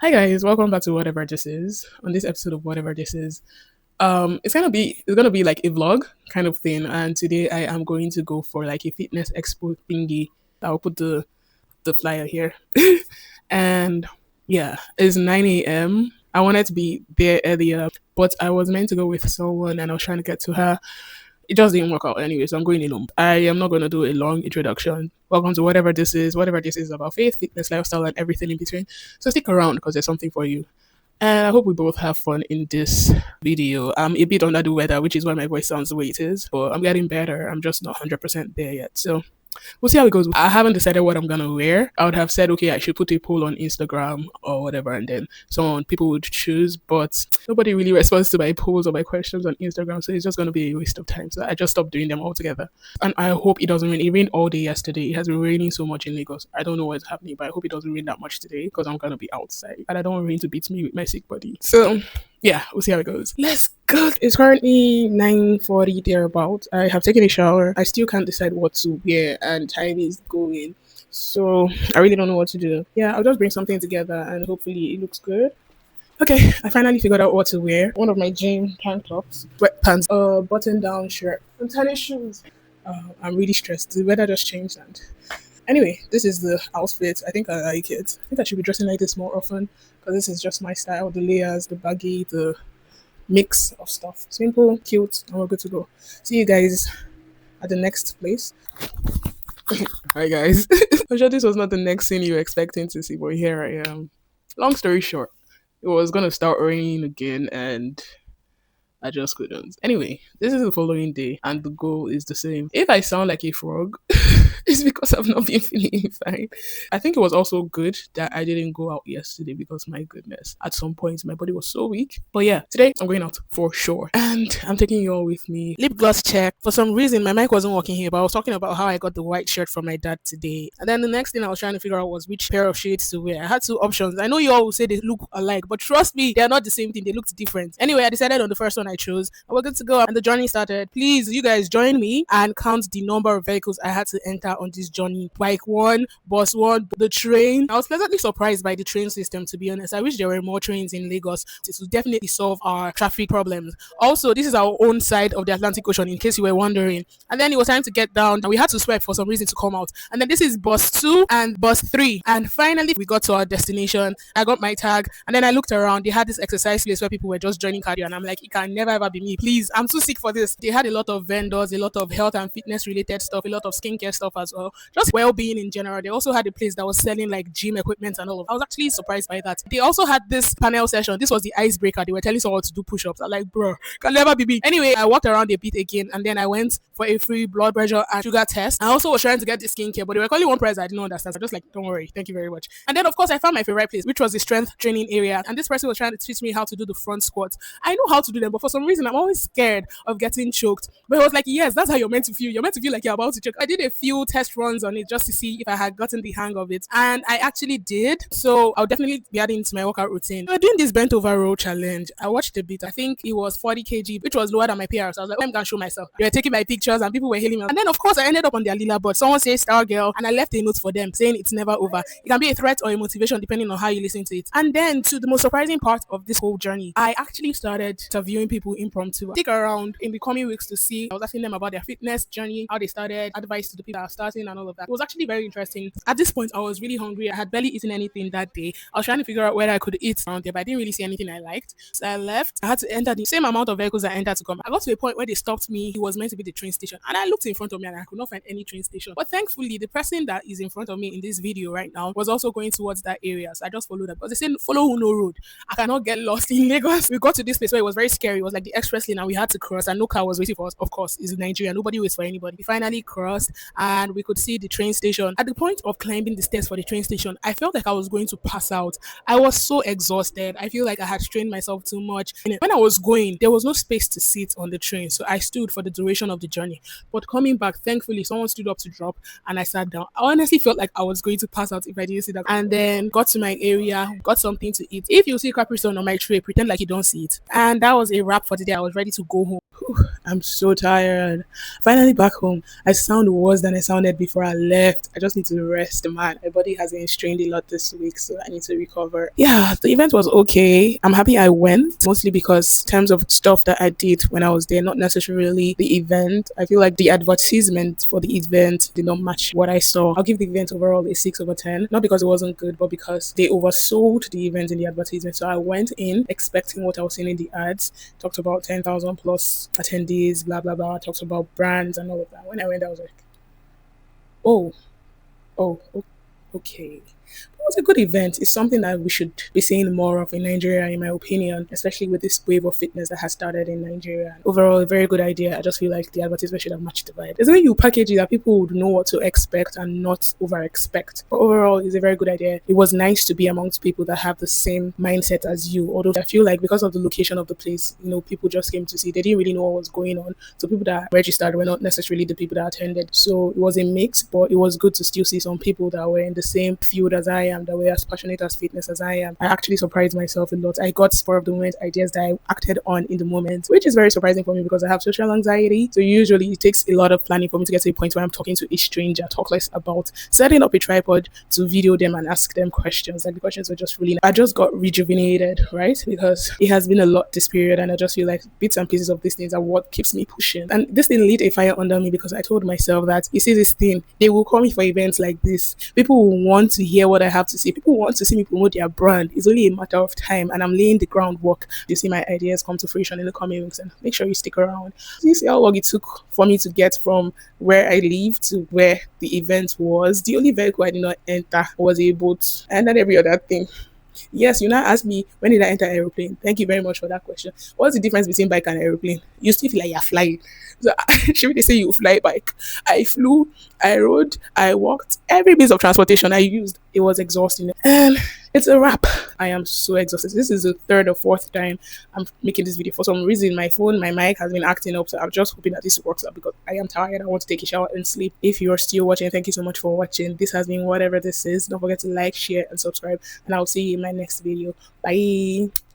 Hi guys, welcome back to Whatever This Is. On this episode of Whatever This Is, it's gonna be like a vlog kind of thing, and today I am going to go for like a fitness expo thingy. I'll put the flyer here, and yeah, it's 9 a.m. I wanted to be there earlier, but I was meant to go with someone, and I was trying to get to her. It just didn't work out anyway, so I'm going alone. I am not going to do a long introduction. Welcome to Whatever This Is. Whatever this is about faith, fitness, lifestyle, and everything in between. So stick around because there's something for you. And I hope we both have fun in this video. I'm a bit under the weather, which is why my voice sounds the way it is, but I'm getting better. I'm just not 100% there yet. So we'll see how it goes. I haven't decided what I'm gonna wear. I would have said, okay, I should put a poll on Instagram or whatever, and then someone people would choose. But nobody really responds to my polls or my questions on Instagram, so it's just gonna be a waste of time. So I just stopped doing them altogether. And I hope it doesn't rain. It rained all day yesterday. It has been raining so much in Lagos. I don't know what's happening, but I hope it doesn't rain that much today because I'm gonna be outside, and I don't want rain to beat me with my sick body. So yeah, we'll see how it goes. Let's go. It's currently 9:40 thereabout. I have taken a shower. I still can't decide what to wear, and time is going. So I really don't know what to do. Yeah, I'll just bring something together and hopefully it looks good. Okay, I finally figured out what to wear. One of my gym tank tops, sweatpants, a button-down shirt, and tennis shoes. I'm really stressed. The weather just changed, and anyway, this is the outfit. I think I like it. I think I should be dressing like this more often because this is just my style. The layers, the baggy, the mix of stuff. Simple, cute, and we're good to go. See you guys at the next place. Hi guys. I'm sure this was not the next scene you were expecting to see, but here I am. Long story short, it was gonna start raining again and I just couldn't. Anyway, this is the following day, and the goal is the same. If I sound like a frog, it's because I've not been feeling fine. I think it was also good that I didn't go out yesterday because, my goodness, at some point my body was so weak. But yeah, today I'm going out for sure, and I'm taking you all with me. Lip gloss check. For some reason, my mic wasn't working here, but I was talking about how I got the white shirt from my dad today, and then the next thing I was trying to figure out was which pair of shades to wear. I had two options. I know you all will say they look alike, but trust me, they are not the same thing. They looked different. Anyway, I decided on the first one I chose, and we're good to go. And the journey started. Please, you guys, join me and count the number of vehicles I had to enter on this journey. Bike one, bus one, the train. I was pleasantly surprised by the train system, to be honest. I wish there were more trains in Lagos. It would definitely solve our traffic problems. Also, this is our own side of the Atlantic Ocean, in case you were wondering. And then it was time to get down, and we had to sweat for some reason to come out. And then this is bus two and bus three. And finally, we got to our destination. I got my tag, and then I looked around. They had this exercise place where people were just joining cardio, and I'm like, it can never ever be me. Please, I'm too sick for this. They had a lot of vendors, a lot of health and fitness related stuff, a lot of skincare stuff as well. Just well-being in general. They also had a place that was selling like gym equipment and all of. I was actually surprised by that. They also had this panel session. This was the icebreaker. They were telling someone to do push-ups. I'm like, bro, can never be me. Anyway, I walked around a bit again, and then I went for a free blood pressure and sugar test. I also was trying to get the skincare, but they were calling one price I didn't understand. So I was just like, don't worry, thank you very much. And then of course I found my favorite place, which was the strength training area. And this person was trying to teach me how to do the front squats. I know how to do them, but for some reason I'm always scared of getting choked. But he was like, yes, that's how you're meant to feel. You're meant to feel like you're about to choke. I did a few test runs on it just to see if I had gotten the hang of it. And I actually did. So I'll definitely be adding to my workout routine. We were doing this bent over row challenge. I watched a bit. I think it was 40 kg, which was lower than my PR. So I was like, oh, I'm going to show myself. They were taking my pictures and people were hailing me. And then of course I ended up on their Lila board. Someone says star girl, and I left a note for them saying it's never over. It can be a threat or a motivation depending on how you listen to it. And then to the most surprising part of this whole journey, I actually started interviewing people impromptu. Stick around in the coming weeks to see. I was asking them about their fitness journey, how they started, advice to the people that are starting and all of that. It was actually very interesting. At this point, I was really hungry. I had barely eaten anything that day. I was trying to figure out whether I could eat around there, but I didn't really see anything I liked. So I left. I had to enter the same amount of vehicles I entered to come. I got to a point where they stopped me. It was meant to be the train station. And I looked in front of me and I could not find any train station. But thankfully, the person that is in front of me in this video right now was also going towards that area. So I just followed them. Because they said, follow Uno Road. I cannot get lost in Lagos. We got to this place where it was very scary. It was like the express lane and we had to cross and no car was waiting for us. Of course, it's Nigeria. Nobody waits for anybody. We finally crossed and we could see the train station. At the point of climbing the stairs for the train station, I felt like I was going to pass out. I was so exhausted. I feel like I had strained myself too much. And when I was going, there was no space to sit on the train. So I stood for the duration of the journey. But coming back, thankfully, someone stood up to drop and I sat down. I honestly felt like I was going to pass out if I didn't sit down. And then got to my area, got something to eat. If you see Capri Sun on my tray, pretend like you don't see it. And that was a wrap for the day. I was ready to go home. I'm so tired. Finally back home. I sound worse than I sounded before I left. I just need to rest, man. My body has been strained a lot this week, so I need to recover. Yeah, the event was okay. I'm happy I went, mostly because in terms of stuff that I did when I was there, not necessarily the event. I feel like the advertisement for the event did not match what I saw. I'll give the event overall a 6/10. Not because it wasn't good, but because they oversold the event in the advertisement. So I went in expecting what I was seeing in the ads. Talked about 10,000 plus attendees, blah blah blah. Talked about brands and all of that. When I went, I was like, oh, okay. It was a good event. It's something that we should be seeing more of in Nigeria, in my opinion, especially with this wave of fitness that has started in Nigeria. Overall, a very good idea. I just feel like the advertisement should have matched the vibe. There's a way you package it that people would know what to expect and not over expect. But overall, it's a very good idea. It was nice to be amongst people that have the same mindset as you. Although I feel like because of the location of the place, people just came to see. They didn't really know what was going on. So people that registered were not necessarily the people that attended. So it was a mix, but it was good to still see some people that were in the same field as I am, that were as passionate as fitness as I am. I actually surprised myself a lot. I got spur of the moment ideas that I acted on in the moment, which is very surprising for me because I have social anxiety. So usually it takes a lot of planning for me to get to a point where I'm talking to a stranger, talk less about setting up a tripod to video them and ask them questions. Like the questions were just really, I just got rejuvenated, right? Because it has been a lot this period and I just feel like bits and pieces of these things are what keeps me pushing. And this thing lit a fire under me because I told myself that, you see this thing, they will call me for events like this. People will want to hear what I have to say. People want to see me promote their brand. It's only a matter of time and I'm laying the groundwork. You see my ideas come to fruition in the coming weeks and make sure you stick around. You see how long it took for me to get from where I live to where the event was. The only vehicle I did not enter was a boat and then every other thing. Yes, you now ask me, when did I enter aeroplane? Thank you very much for that question. What's the difference between bike and aeroplane? You still feel like you're flying. So should they say you fly bike? I flew, I rode, I walked. Every means of transportation I used, it was exhausting. And it's a wrap. I am so exhausted. This is the third or fourth time I'm making this video. For some reason, my phone, my mic has been acting up. So I'm just hoping that this works out because I am tired. I want to take a shower and sleep. If you're still watching, thank you so much for watching. This has been whatever this is. Don't forget to like, share, and subscribe. And I'll see you in my next video. Bye.